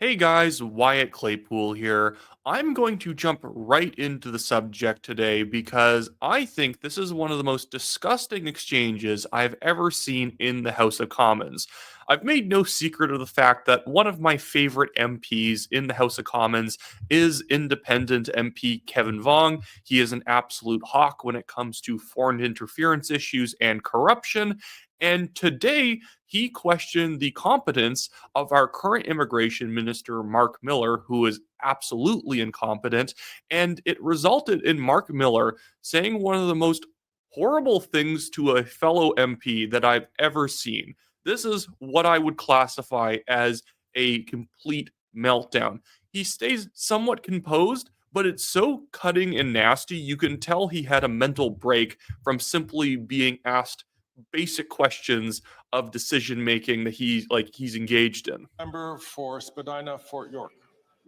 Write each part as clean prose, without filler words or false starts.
Hey guys, Wyatt Claypool here. I'm going to jump right into the subject today because I think this is one of the most disgusting exchanges I've ever seen in the House of Commons. I've made no secret of the fact that one of my favorite MPs in the House of Commons is Independent MP Kevin Vuong. He is an absolute hawk when it comes to foreign interference issues and corruption. And today, he questioned the competence of our current immigration minister, Marc Miller, who is absolutely incompetent. And it resulted in Marc Miller saying one of the most horrible things to a fellow MP that I've ever seen. This is what I would classify as a complete meltdown. He stays somewhat composed, but it's so cutting and nasty, you can tell he had a mental break from simply being asked basic questions of decision making that he's engaged in. Member for Spadina, Fort York.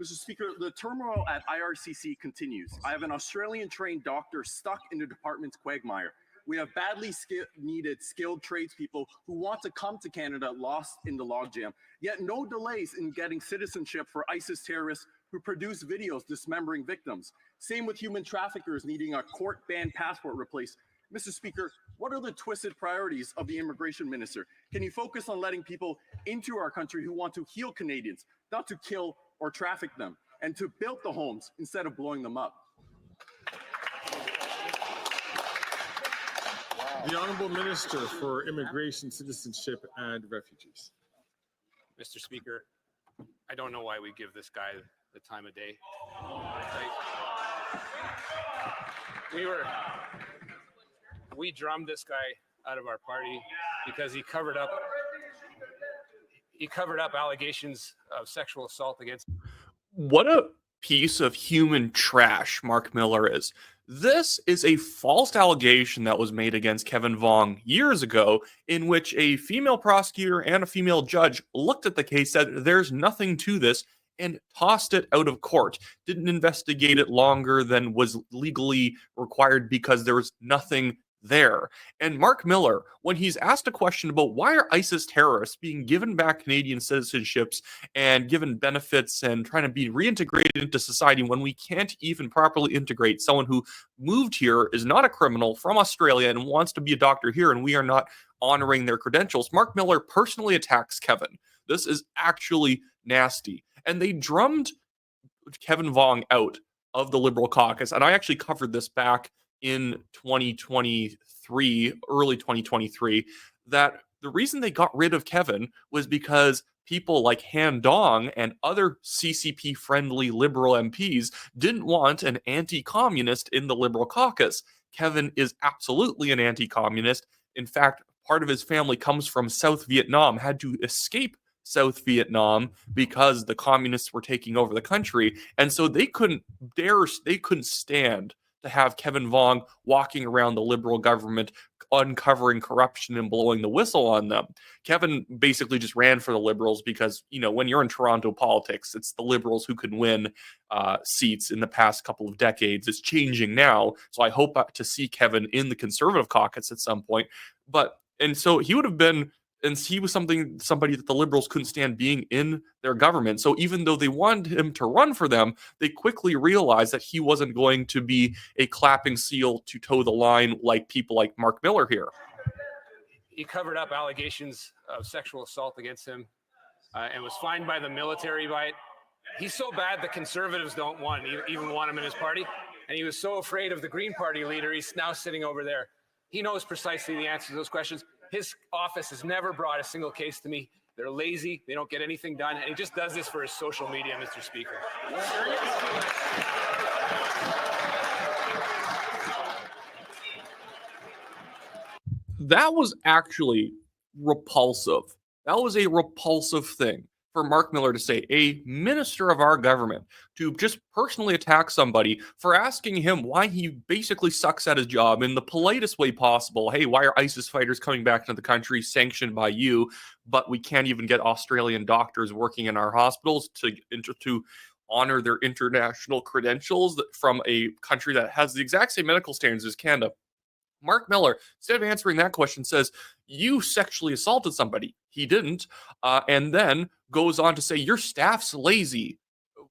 Mr. Speaker, the turmoil at IRCC continues. I have an Australian-trained doctor stuck in the department's quagmire. We have badly needed skilled tradespeople who want to come to Canada lost in the logjam, yet no delays in getting citizenship for ISIS terrorists who produce videos dismembering victims. Same with human traffickers needing a court-banned passport replaced. Mr. Speaker, what are the twisted priorities of the immigration minister? Can you focus on letting people into our country who want to heal Canadians, not to kill or traffic them, and to build the homes instead of blowing them up? The Honourable Minister for Immigration, Citizenship and Refugees. Mr. Speaker, I don't know why we give this guy the time of day. We drummed this guy out of our party because he covered up allegations of sexual assault against. What a piece of human trash Marc Miller is. This is a false allegation that was made against Kevin Vuong years ago, in which a female prosecutor and a female judge looked at the case, said there's nothing to this, and tossed it out of court. Didn't investigate it longer than was legally required because there was nothing there. And Marc Miller, when he's asked a question about why are ISIS terrorists being given back Canadian citizenships and given benefits and trying to be reintegrated into society when we can't even properly integrate someone who moved here, is not a criminal, from Australia and wants to be a doctor here, and we are not honoring their credentials, Marc Miller personally attacks Kevin. This is actually nasty. And they drummed Kevin Vuong out of the Liberal caucus. And I actually covered this back in 2023, early 2023, that the reason they got rid of Kevin was because people like Han Dong and other CCP-friendly Liberal MPs didn't want an anti-communist in the Liberal caucus. Kevin is absolutely an anti-communist. In fact, part of his family comes from South Vietnam, had to escape South Vietnam because the communists were taking over the country. And so they couldn't stand to have Kevin Vuong walking around the Liberal government, uncovering corruption and blowing the whistle on them. Kevin basically just ran for the Liberals because, when you're in Toronto politics, it's the Liberals who can win seats in the past couple of decades. It's changing now. So I hope to see Kevin in the Conservative caucus at some point. And so he would have been, and he was somebody that the Liberals couldn't stand being in their government. So even though they wanted him to run for them, they quickly realized that he wasn't going to be a clapping seal to toe the line like people like Marc Miller here. He covered up allegations of sexual assault against him and was fined by the military by it. He's so bad the Conservatives don't even want him in his party. And he was so afraid of the Green Party leader, he's now sitting over there. He knows precisely the answer to those questions. His office has never brought a single case to me. They're lazy. They don't get anything done. And he just does this for his social media, Mr. Speaker. That was actually repulsive. That was a repulsive thing for Marc Miller to say, a minister of our government, to just personally attack somebody for asking him why he basically sucks at his job in the politest way possible. Hey, why are ISIS fighters coming back into the country sanctioned by you, but we can't even get Australian doctors working in our hospitals to honor their international credentials from a country that has the exact same medical standards as Canada? Marc Miller, instead of answering that question, says, you sexually assaulted somebody. He didn't. And then goes on to say, your staff's lazy.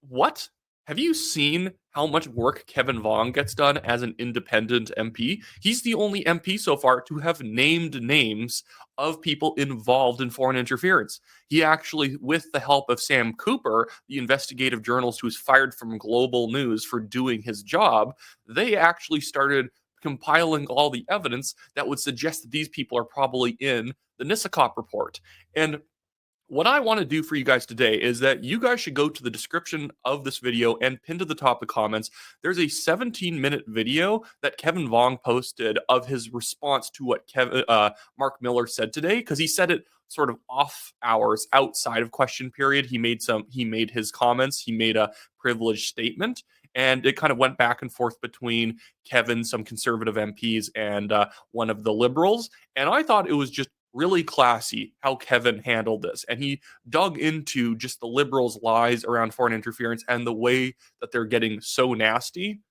What? Have you seen how much work Kevin Vuong gets done as an independent MP? He's the only MP so far to have named names of people involved in foreign interference. He actually, with the help of Sam Cooper, the investigative journalist who was fired from Global News for doing his job, they actually started compiling all the evidence that would suggest that these people are probably in the Nisakop report. And what I want to do for you guys today is that you guys should go to the description of this video and pin to the top of the comments. There's a 17-minute video that Kevin Vuong posted of his response to what Marc Miller said today, because he said it sort of off hours outside of question period. He made his comments. He made a privileged statement. And it kind of went back and forth between Kevin, some conservative MPs, and one of the liberals. And I thought it was just really classy how Kevin handled this. And he dug into just the liberals' lies around foreign interference and the way that they're getting so nasty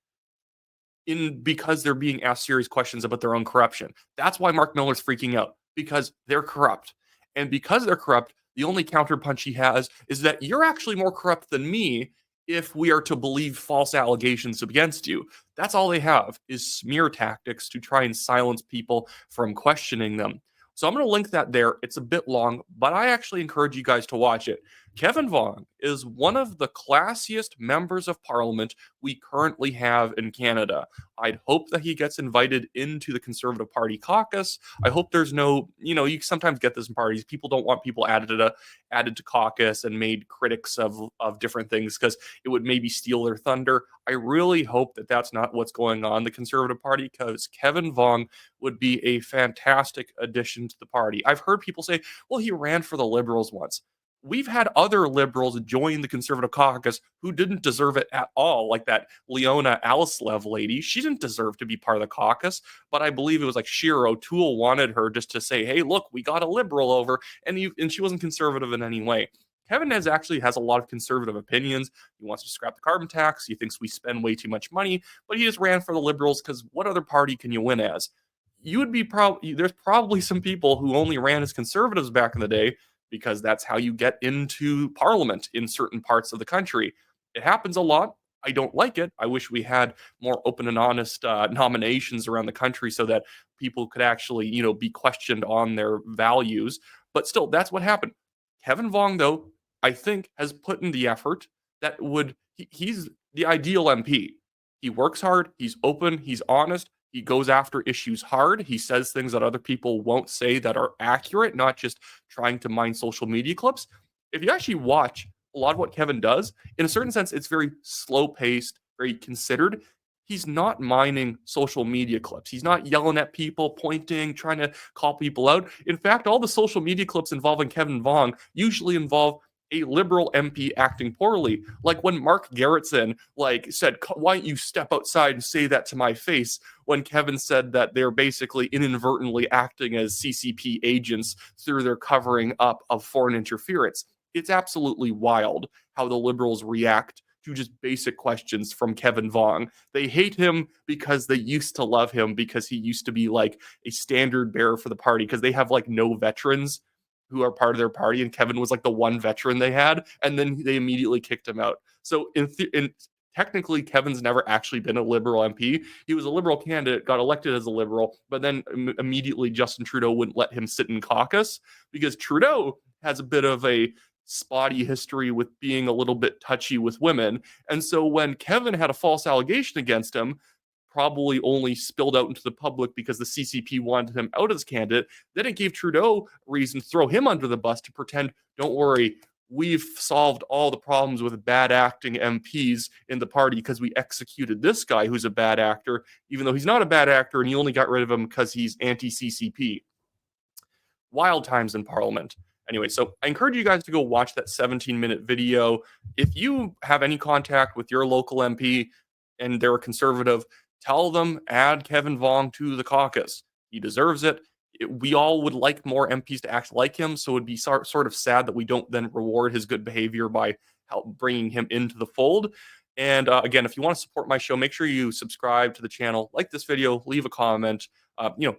because they're being asked serious questions about their own corruption. That's why Marc Miller's freaking out, because they're corrupt. And because they're corrupt, the only counterpunch he has is that you're actually more corrupt than me if we are to believe false allegations against you. That's all they have, is smear tactics to try and silence people from questioning them. So I'm going to link that there. It's a bit long, but I actually encourage you guys to watch it. Kevin Vuong is one of the classiest members of parliament we currently have in Canada. I'd hope that he gets invited into the Conservative Party caucus. I hope there's no, you sometimes get this in parties. People don't want people added to caucus and made critics of different things because it would maybe steal their thunder. I really hope that that's not what's going on in the Conservative Party, because Kevin Vuong would be a fantastic addition to the party. I've heard people say, well, he ran for the Liberals once. We've had other Liberals join the Conservative caucus who didn't deserve it at all, like that Leona Alislev lady. She didn't deserve to be part of the caucus, but I believe it was like Shearer O'Toole wanted her just to say, hey, look, we got a Liberal over, and she wasn't conservative in any way. Kevin has a lot of conservative opinions. He wants to scrap the carbon tax. He thinks we spend way too much money, but he just ran for the Liberals because what other party can you win as? There's probably some people who only ran as conservatives back in the day because that's how you get into parliament in certain parts of the country. It happens a lot. I don't like it. I wish we had more open and honest nominations around the country so that people could actually, be questioned on their values. But still, that's what happened. Kevin Vuong, though, I think has put in the effort that he's the ideal MP. He works hard. He's open. He's honest. He goes after issues hard. He says things that other people won't say that are accurate, not just trying to mine social media clips. If you actually watch a lot of what Kevin does, in a certain sense, it's very slow-paced, very considered. He's not mining social media clips. He's not yelling at people, pointing, trying to call people out. In fact, all the social media clips involving Kevin Vuong usually involve a Liberal MP acting poorly. Like when Mark Garrettson said, why don't you step outside and say that to my face, when Kevin said that they're basically inadvertently acting as CCP agents through their covering up of foreign interference. It's absolutely wild how the Liberals react to just basic questions from Kevin Vuong. They hate him because they used to love him because he used to be like a standard bearer for the party, because they have no veterans who are part of their party, and Kevin was the one veteran they had, and then they immediately kicked him out. So technically, Kevin's never actually been a Liberal MP. He was a Liberal candidate, got elected as a Liberal, but then immediately Justin Trudeau wouldn't let him sit in caucus because Trudeau has a bit of a spotty history with being a little bit touchy with women. And so when Kevin had a false allegation against him, probably only spilled out into the public because the CCP wanted him out as candidate, then it gave Trudeau a reason to throw him under the bus to pretend, don't worry, we've solved all the problems with bad acting MPs in the party because we executed this guy who's a bad actor, even though he's not a bad actor, and you only got rid of him because he's anti-CCP. Wild times in Parliament. Anyway, so I encourage you guys to go watch that 17-minute video. If you have any contact with your local MP and they're a conservative, tell them, add Kevin Vuong to the caucus. He deserves it. We all would like more MPs to act like him, so it'd be sort of sad that we don't then reward his good behavior by bringing him into the fold. And again, if you want to support my show, make sure you subscribe to the channel, like this video, leave a comment.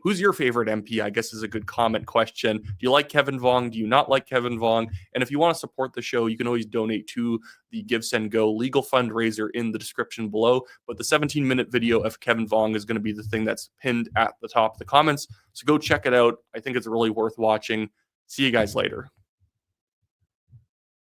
Who's your favorite MP? I guess is a good comment question. Do you like Kevin Vuong? Do you not like Kevin Vuong? And if you want to support the show, you can always donate to the Give, Send, Go legal fundraiser in the description below. But the 17-minute video of Kevin Vuong is going to be the thing that's pinned at the top of the comments. So go check it out. I think it's really worth watching. See you guys later.